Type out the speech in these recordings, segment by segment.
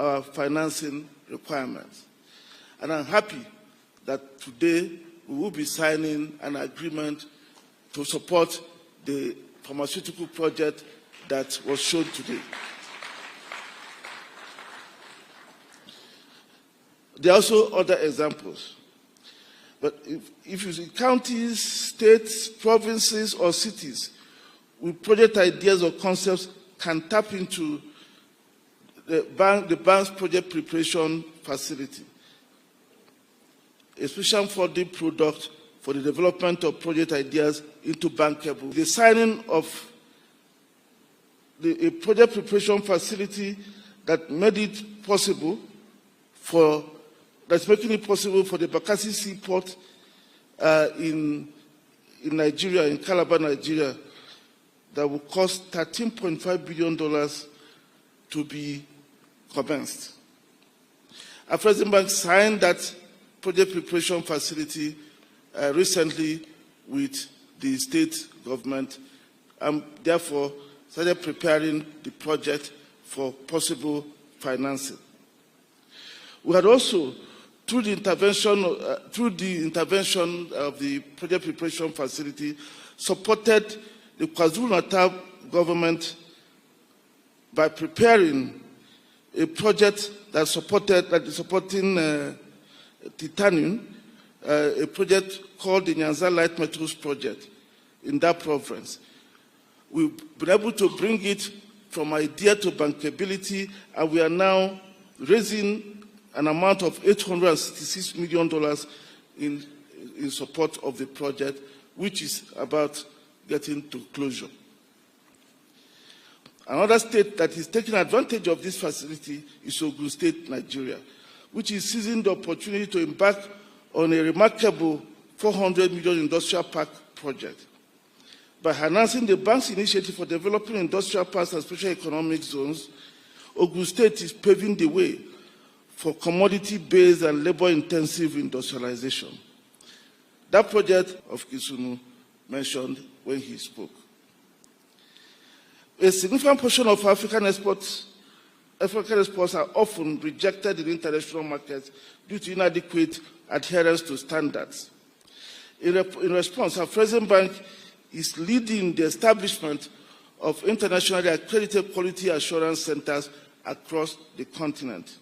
our financing requirements. And I'm happy that today we will be signing an agreement to support the pharmaceutical project that was shown today. There are also other examples. But if you see counties, states, provinces, or cities with project ideas or concepts can tap into the bank's project preparation facility, a special funding product for the development of project ideas into bankable. The signing of a project preparation facility that made it possible that's making it possible for the Bakassi Seaport in Nigeria, in Calabar, Nigeria, that will cost $13.5 billion to be commenced. Afrexim Bank signed that project preparation facility recently with the state government, and therefore started preparing the project for possible financing. We had also, through the intervention of the project preparation facility, supported the KwaZulu-Natal government by preparing a project that is supporting titanium, a project called the Nyanza Light Metals Project in that province. We've been able to bring it from idea to bankability, and we are now raising an amount of $866 million in support of the project, which is about getting to closure. Another state that is taking advantage of this facility is Ogun State, Nigeria, which is seizing the opportunity to embark on a remarkable $400 million industrial park project. By harnessing the bank's initiative for developing industrial parks and special economic zones, Ogun State is paving the way for commodity-based and labor-intensive industrialization. That project of Kisumu mentioned when he spoke. A significant portion of African exports are often rejected in international markets due to inadequate adherence to standards. In response, Afrexim Bank is leading the establishment of internationally accredited quality assurance centers across the continent.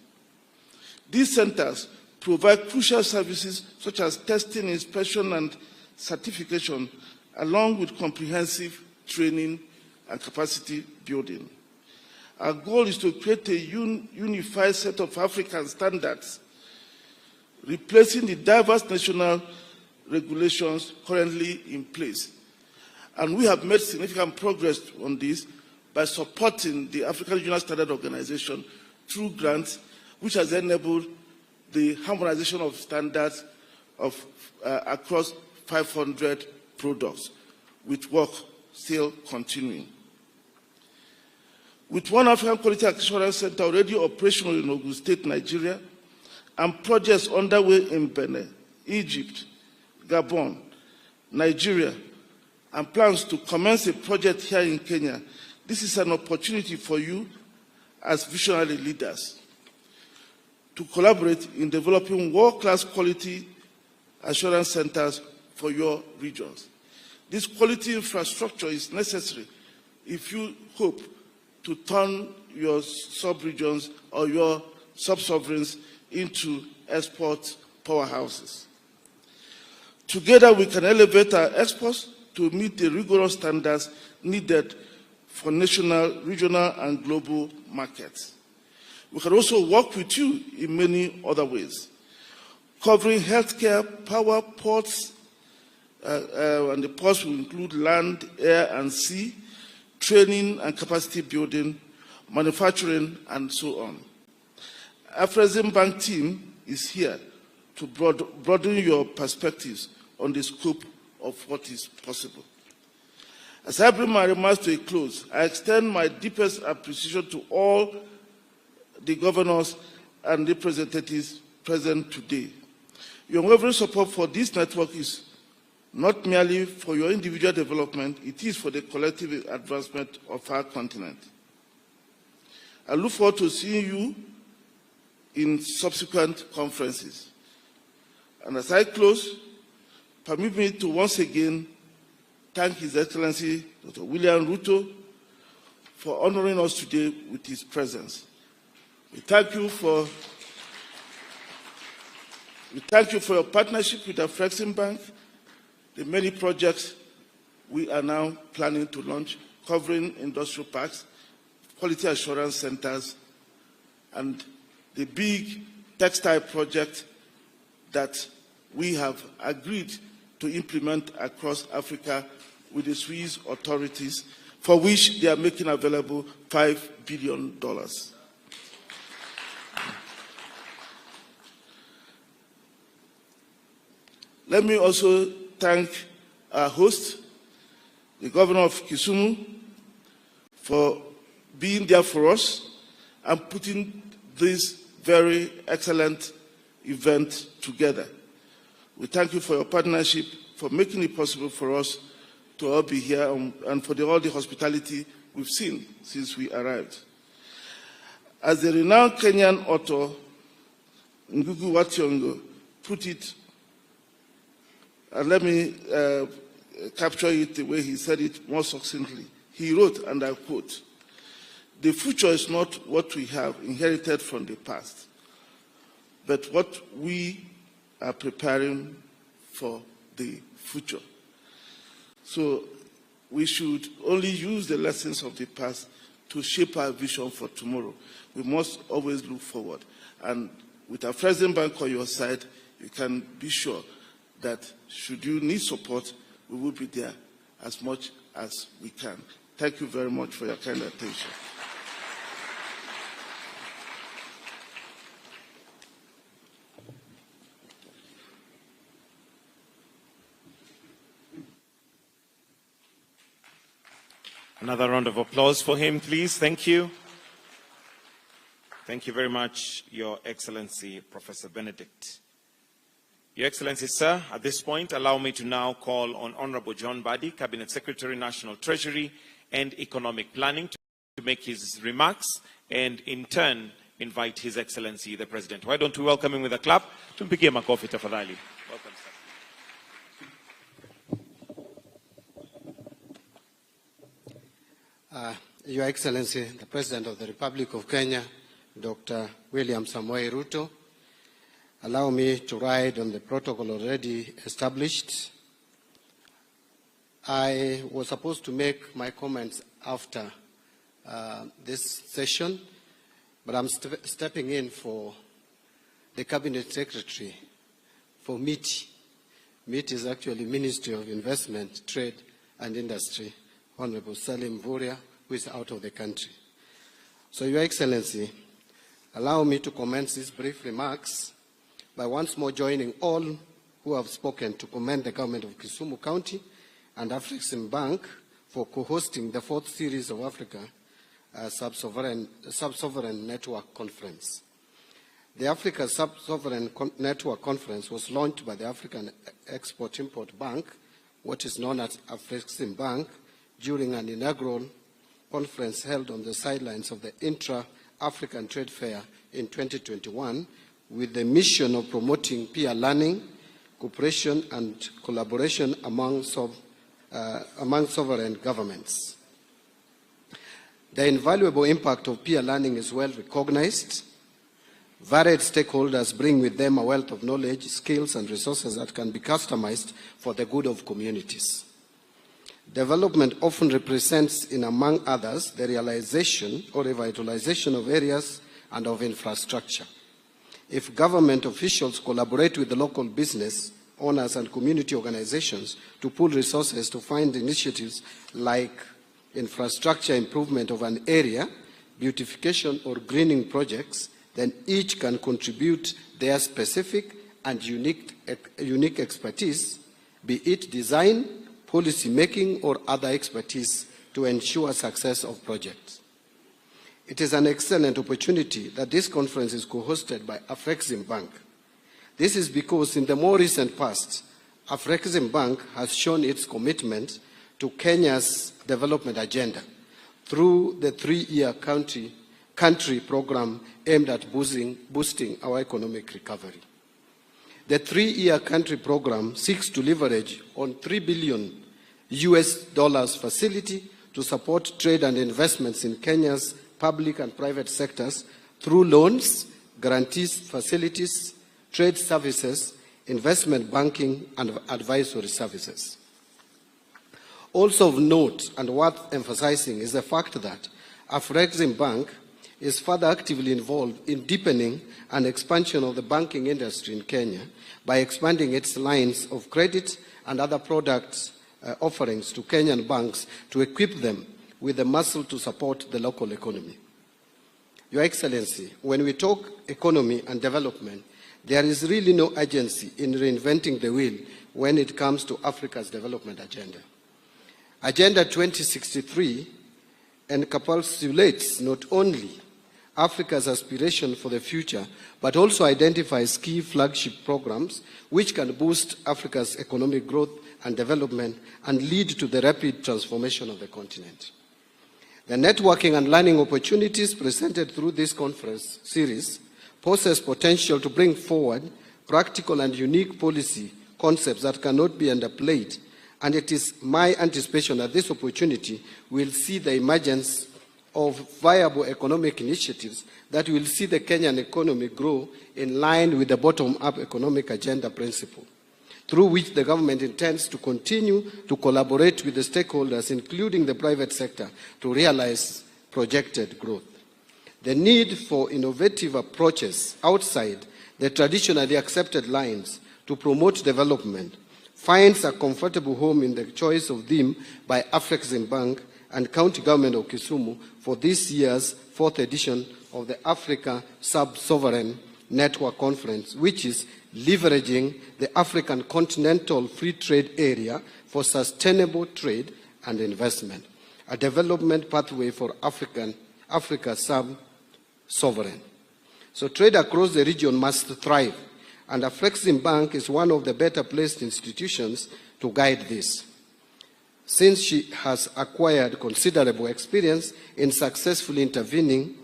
These centers provide crucial services such as testing, inspection, and certification, along with comprehensive training and capacity building. Our goal is to create a unified set of African standards, replacing the diverse national regulations currently in place. And we have made significant progress on this by supporting the African Regional Standard Organization through grants, which has enabled the harmonization of standards across 500 products, with work still continuing. With one African Quality Assurance Center already operational in Ogun State, Nigeria, and projects underway in Benin, Egypt, Gabon, Nigeria, and plans to commence a project here in Kenya, this is an opportunity for you as visionary leaders to collaborate in developing world-class quality assurance centers for your regions. This quality infrastructure is necessary if you hope to turn your sub-regions or your sub-sovereigns into export powerhouses. Together, we can elevate our exports to meet the rigorous standards needed for national, regional, and global markets. We can also work with you in many other ways, covering healthcare, power, ports, and the ports will include land, air, and sea, training and capacity building, manufacturing, and so on. Afrexim Bank team is here to broaden your perspectives on the scope of what is possible. As I bring my remarks to a close, I extend my deepest appreciation to all the governors and representatives present today. Your unwavering support for this network is not merely for your individual development, it is for the collective advancement of our continent. I look forward to seeing you in subsequent conferences. And as I close, permit me to once again thank His Excellency Dr. William Ruto for honoring us today with his presence. We thank you for your partnership with the Afreximbank, the many projects we are now planning to launch, covering industrial parks, quality assurance centers, and the big textile project that we have agreed to implement across Africa with the Swiss authorities, for which they are making available $5 billion. Let me also thank our host, the Governor of Kisumu, for being there for us and putting this very excellent event together. We thank you for your partnership, for making it possible for us to all be here, and for all the hospitality we've seen since we arrived. As the renowned Kenyan author Ngugi wa Thiong'o put it, and let me capture it the way he said it more succinctly. He wrote, and I quote, "The future is not what we have inherited from the past, but what we are preparing for the future." So we should only use the lessons of the past to shape our vision for tomorrow. We must always look forward. And with our Afreximbank on your side, you can be sure that should you need support, we will be there as much as we can. Thank you very much for your kind attention. Another round of applause for him, please. Thank you. Thank you very much, Your Excellency, Professor Benedict. Your Excellency, sir, at this point, allow me to now call on Honorable John Badi, Cabinet Secretary, National Treasury and Economic Planning, to make his remarks and, in turn, invite His Excellency, the President. Why don't we welcome him with a clap? Tumpigie makofi tafadhali. Welcome, sir. Your Excellency, the President of the Republic of Kenya, Dr. William Samoei Ruto, allow me to ride on the protocol already established. I was supposed to make my comments after this session, but I'm stepping in for the Cabinet Secretary for MITI. MITI is actually Ministry of Investment, Trade and Industry, Honorable Salim Vuria, who is out of the country. So, Your Excellency, allow me to commence these brief remarks by once more joining all who have spoken to commend the government of Kisumu County and Afreximbank for co-hosting the 4th series of Africa Sub-Sovereign Network Conference. The Africa Sub-Sovereign Network Conference was launched by the African Export-Import Bank, what is known as Afreximbank, during an inaugural conference held on the sidelines of the Intra-African Trade Fair in 2021, with the mission of promoting peer learning, cooperation and collaboration among sovereign governments. The invaluable impact of peer learning is well recognized. Varied stakeholders bring with them a wealth of knowledge, skills and resources that can be customized for the good of communities. Development often represents, in among others, the realization or revitalization of areas and of infrastructure. If government officials collaborate with the local business owners and community organizations to pool resources to find initiatives like infrastructure improvement of an area, beautification or greening projects, then each can contribute their specific and unique expertise, be it design, policy making, or other expertise to ensure success of projects. It is an excellent opportunity that this conference is co-hosted by Afreximbank. This is because in the more recent past, Afreximbank has shown its commitment to Kenya's development agenda through the 3-year country program aimed at boosting our economic recovery. The 3-year country program seeks to leverage on $3 billion facility to support trade and investments in Kenya's public and private sectors through loans, guarantees, facilities, trade services, investment banking, and advisory services. Also of note and worth emphasizing is the fact that Afreximbank is further actively involved in deepening and expansion of the banking industry in Kenya by expanding its lines of credit and other product offerings to Kenyan banks to equip them with the muscle to support the local economy. Your Excellency, when we talk economy and development, there is really no urgency in reinventing the wheel when it comes to Africa's development agenda. Agenda 2063 encapsulates not only Africa's aspiration for the future, but also identifies key flagship programs which can boost Africa's economic growth and development and lead to the rapid transformation of the continent. The networking and learning opportunities presented through this conference series poses potential to bring forward practical and unique policy concepts that cannot be underplayed, and it is my anticipation that this opportunity will see the emergence of viable economic initiatives that will see the Kenyan economy grow in line with the bottom-up economic agenda principle, through which the government intends to continue to collaborate with the stakeholders, including the private sector, to realize projected growth. The need for innovative approaches outside the traditionally accepted lines to promote development finds a comfortable home in the choice of theme by Afreximbank and County Government of Kisumu for this year's 4th edition of the Africa Sub-Sovereign Network Conference, which is leveraging the African Continental Free Trade Area for sustainable trade and investment, a development pathway for Africa sub-sovereign. So trade across the region must thrive, and Afreximbank is one of the better placed institutions to guide this, since she has acquired considerable experience in successfully intervening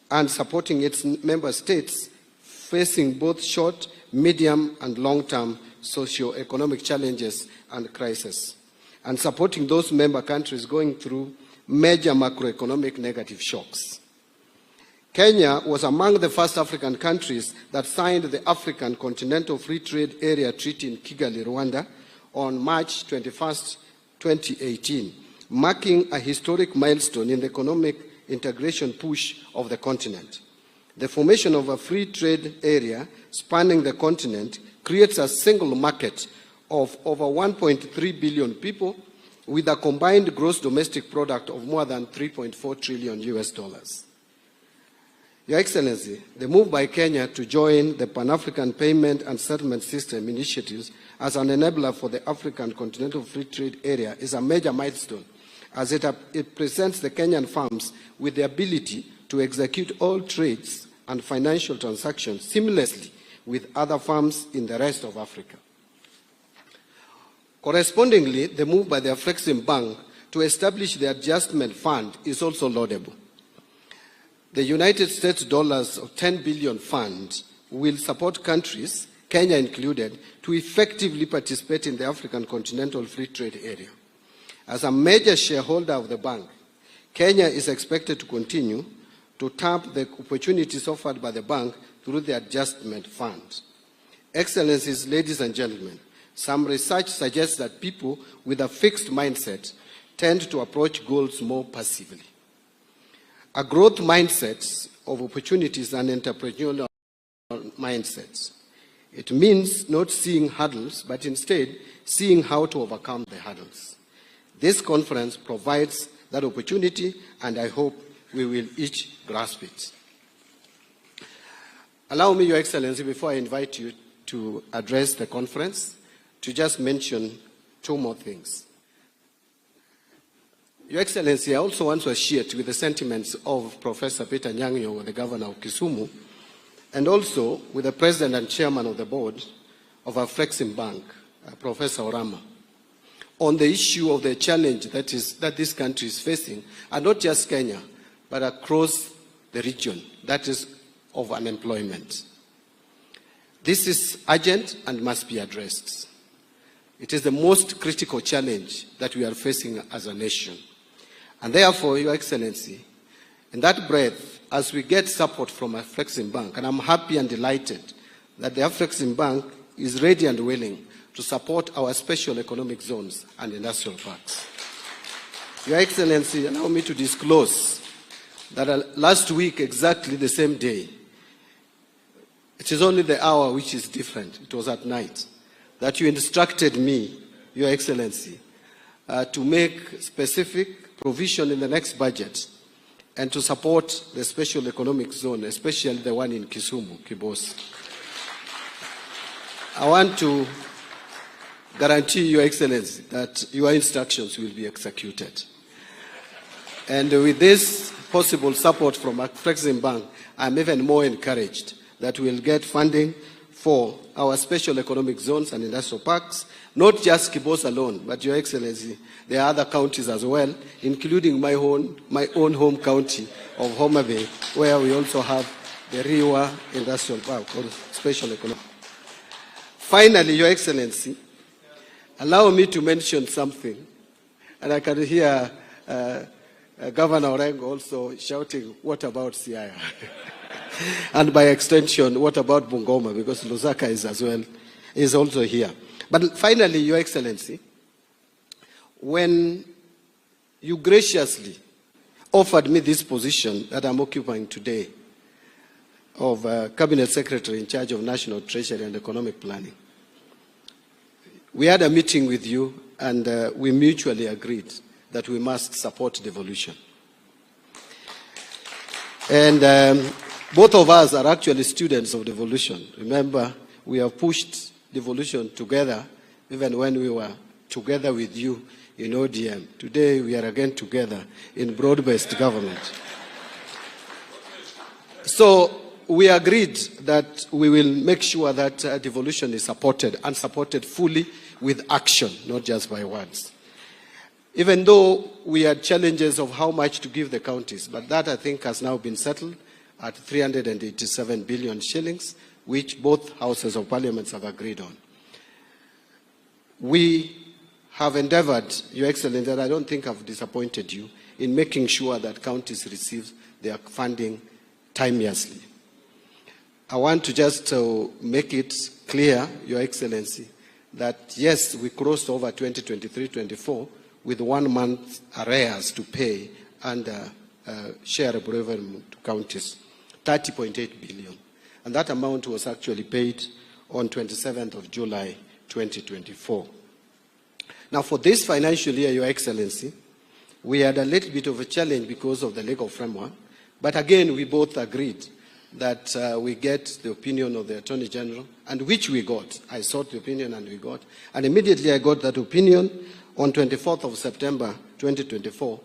and supporting its member states facing both short, medium, and long-term socio-economic challenges and crises, and supporting those member countries going through major macroeconomic negative shocks. Kenya was among the first African countries that signed the African Continental Free Trade Area Treaty in Kigali, Rwanda, on March 21st, 2018, marking a historic milestone in the economic integration push of the continent. The formation of a free trade area spanning the continent creates a single market of over 1.3 billion people with a combined gross domestic product of more than $3.4 trillion. Your Excellency, the move by Kenya to join the Pan-African Payment and Settlement System initiatives as an enabler for the African Continental Free Trade Area is a major milestone, as it presents the Kenyan firms with the ability to execute all trades and financial transactions seamlessly with other firms in the rest of Africa. Correspondingly, the move by the Afreximbank to establish the Adjustment Fund is also laudable. The United States dollars of 10 billion fund will support countries, Kenya included, to effectively participate in the African Continental Free Trade Area. As a major shareholder of the bank, Kenya is expected to continue to tap the opportunities offered by the bank through the Adjustment Fund. Excellencies, ladies and gentlemen, some research suggests that people with a fixed mindset tend to approach goals more passively. A growth mindset of opportunities and entrepreneurial mindsets. It means not seeing hurdles, but instead seeing how to overcome the hurdles. This conference provides that opportunity, and I hope we will each grasp it. Allow me, Your Excellency, before I invite you to address the conference, to just mention two more things. Your Excellency, I also want to associate with the sentiments of Professor Peter Nyang'yo, the Governor of Kisumu, and also with the President and Chairman of the Board of Afreximbank, Professor Orama, on the issue of the challenge that this country is facing, and not just Kenya, but across the region, that is of unemployment. This is urgent and must be addressed. It is the most critical challenge that we are facing as a nation. And therefore, Your Excellency, in that breath, as we get support from Afreximbank, and I'm happy and delighted that the Afreximbank is ready and willing to support our special economic zones and industrial parks. Your Excellency, allow me to disclose that last week, exactly the same day, it is only the hour which is different, it was at night, that you instructed me, Your Excellency, to make specific provision in the next budget and to support the special economic zone, especially the one in Kisumu, Kibos. I want to guarantee, Your Excellency, that your instructions will be executed. And with this possible support from Afreximbank, I'm even more encouraged that we'll get funding for our special economic zones and industrial parks, not just Kibos alone, but Your Excellency, there are other counties as well, including my own home county of Homa Bay, where we also have the Riwa Industrial Park, or special economic. Finally, Your Excellency, allow me to mention something, and I can hear Governor Orengo also shouting, what about Siaya? And by extension, what about Bungoma? Because Lusaka is also here. But finally, Your Excellency, when you graciously offered me this position that I'm occupying today of Cabinet Secretary in charge of National Treasury and Economic Planning, we had a meeting with you and we mutually agreed that we must support devolution. And both of us are actually students of devolution. Remember, we have pushed devolution together even when we were together with you in ODM. Today we are again together in broad-based government. So we agreed that we will make sure that devolution is supported and supported fully with action, not just by words. Even though we had challenges of how much to give the counties, but that I think has now been settled at 387 billion shillings, which both houses of parliament have agreed on. We have endeavored, Your Excellency, and I don't think I've disappointed you, in making sure that counties receive their funding timeously. I want to just make it clear, Your Excellency, that yes, we crossed over 2023-24 with 1 month arrears to pay under shareable revenue to counties, 30.8 billion. And that amount was actually paid on 27th of July, 2024. Now, for this financial year, Your Excellency, we had a little bit of a challenge because of the legal framework. But again, we both agreed that we get the opinion of the Attorney General, and which we got. I sought the opinion and we got. And immediately I got that opinion. On 24th of September, 2024,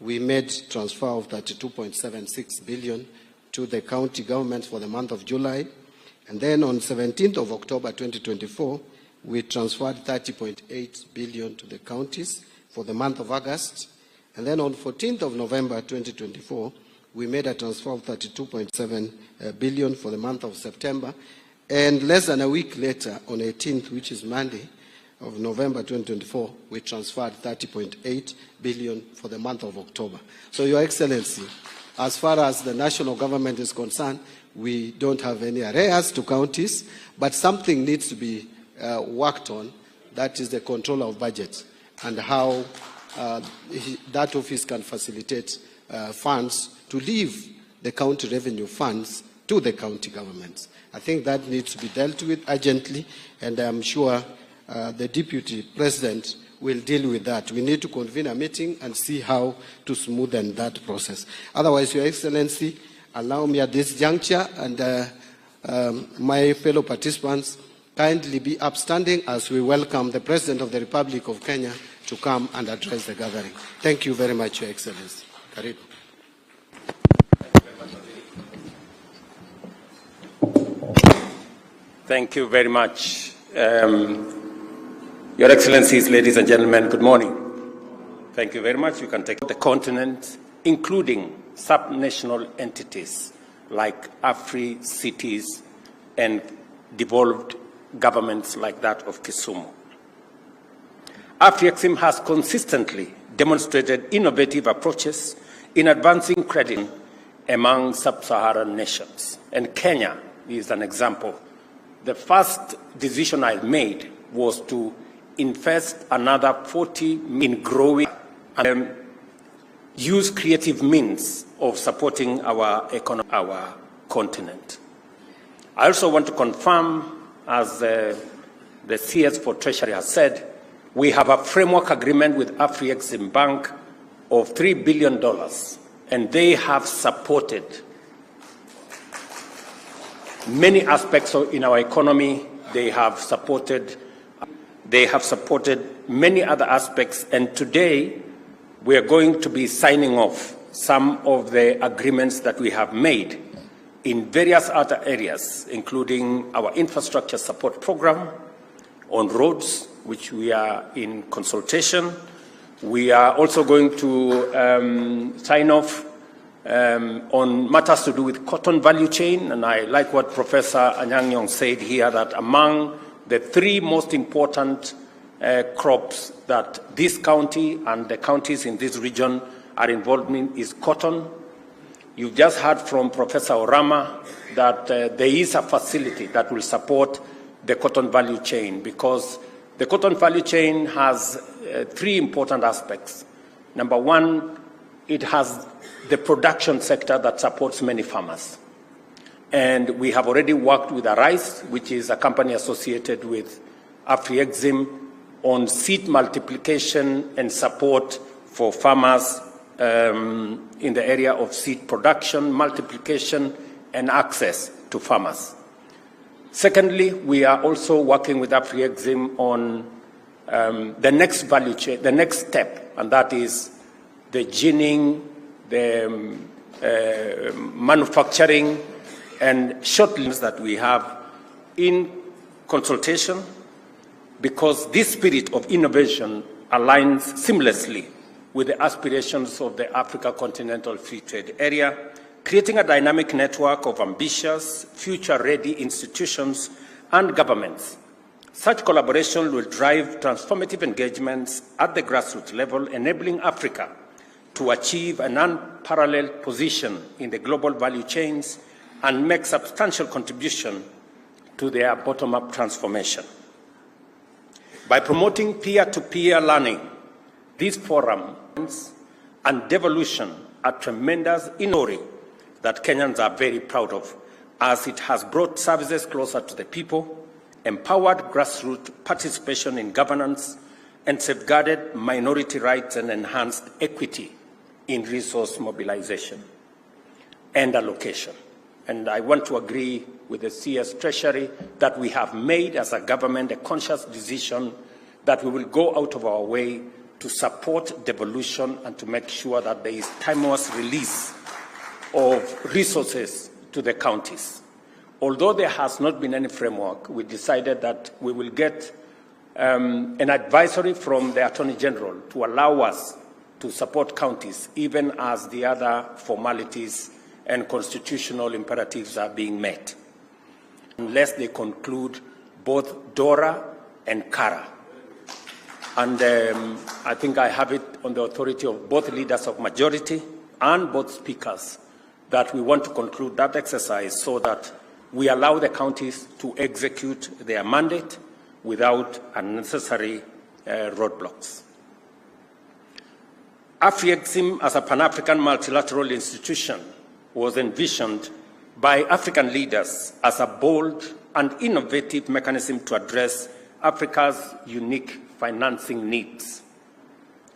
we made transfer of 32.76 billion to the county governments for the month of July. And then on 17th of October, 2024, we transferred 30.8 billion to the counties for the month of August. And then on 14th of November, 2024, we made a transfer of 32.7 billion for the month of September. And less than a week later, on 18th, which is Monday, of November 2024, we transferred 30.8 billion for the month of October. So, Your Excellency, as far as the national government is concerned, we don't have any arrears to counties, but something needs to be worked on, that is the control of budget and how that office can facilitate funds to leave the county revenue funds to the county governments. I think that needs to be dealt with urgently, and I'm sure the Deputy President will deal with that. We need to convene a meeting and see how to smoothen that process. Otherwise, Your Excellency, allow me at this juncture and my fellow participants kindly be upstanding as we welcome the President of the Republic of Kenya to come and address the gathering. Thank you very much, Your Excellency. Karibu. Thank you very much. Your Excellencies, ladies and gentlemen, good morning. Thank you very much. You can take the continent, including subnational entities like Afri-cities and devolved governments like that of Kisumu. Afri-Exim has consistently demonstrated innovative approaches in advancing credit among sub-Saharan nations. And Kenya is an example. The first decision I made was to invest another 40 million in growing and use creative means of supporting our economy, our continent. I also want to confirm, as the CS for Treasury has said, we have a framework agreement with Afri-Exim Bank of $3 billion, and they have supported many aspects in our economy. They have supported many other aspects, and today we are going to be signing off some of the agreements that we have made in various other areas, including our infrastructure support program on roads, which we are in consultation. We are also going to sign off on matters to do with cotton value chain, and I like what Professor Anyang' Nyong'o said here, that among the three most important crops that this county and the counties in this region are involved in is cotton. You've just heard from Professor Orama that there is a facility that will support the cotton value chain, because the cotton value chain has three important aspects. Number one, it has the production sector that supports many farmers. And we have already worked with Arise, which is a company associated with Afri-Exim, on seed multiplication and support for farmers in the area of seed production, multiplication, and access to farmers. Secondly, we are also working with Afri-Exim on the next value chain, the next step, and that is the ginning, the manufacturing, and short limbs that we have in consultation, because this spirit of innovation aligns seamlessly with the aspirations of the Africa Continental Free Trade Area, creating a dynamic network of ambitious, future-ready institutions and governments. Such collaboration will drive transformative engagements at the grassroots level, enabling Africa to achieve an unparalleled position in the global value chains and make substantial contribution to their bottom-up transformation. By promoting peer-to-peer learning, these forums and devolution are tremendous innovations that Kenyans are very proud of, as it has brought services closer to the people, empowered grassroots participation in governance, and safeguarded minority rights and enhanced equity in resource mobilization and allocation. And I want to agree with the CS Treasury that we have made as a government a conscious decision that we will go out of our way to support devolution and to make sure that there is timeless release of resources to the counties. Although there has not been any framework, we decided that we will get an advisory from the Attorney General to allow us to support counties, even as the other formalities and constitutional imperatives are being met, unless they conclude both DORA and CARA. And I think I have it on the authority of both leaders of majority and both speakers that we want to conclude that exercise so that we allow the counties to execute their mandate without unnecessary roadblocks. Afri-Exim as a Pan-African multilateral institution was envisioned by African leaders as a bold and innovative mechanism to address Africa's unique financing needs.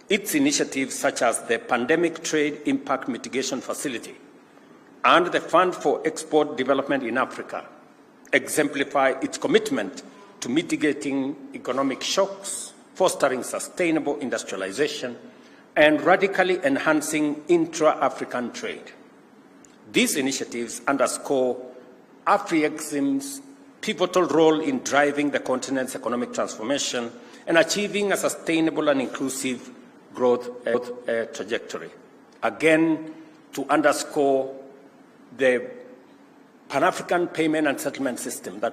Its initiatives, such as the Pandemic Trade Impact Mitigation Facility and the Fund for Export Development in Africa, exemplify its commitment to mitigating economic shocks, fostering sustainable industrialization, and radically enhancing intra-African trade. These initiatives underscore Afri-Exim's pivotal role in driving the continent's economic transformation and achieving a sustainable and inclusive growth trajectory. Again, to underscore the Pan-African payment and settlement system that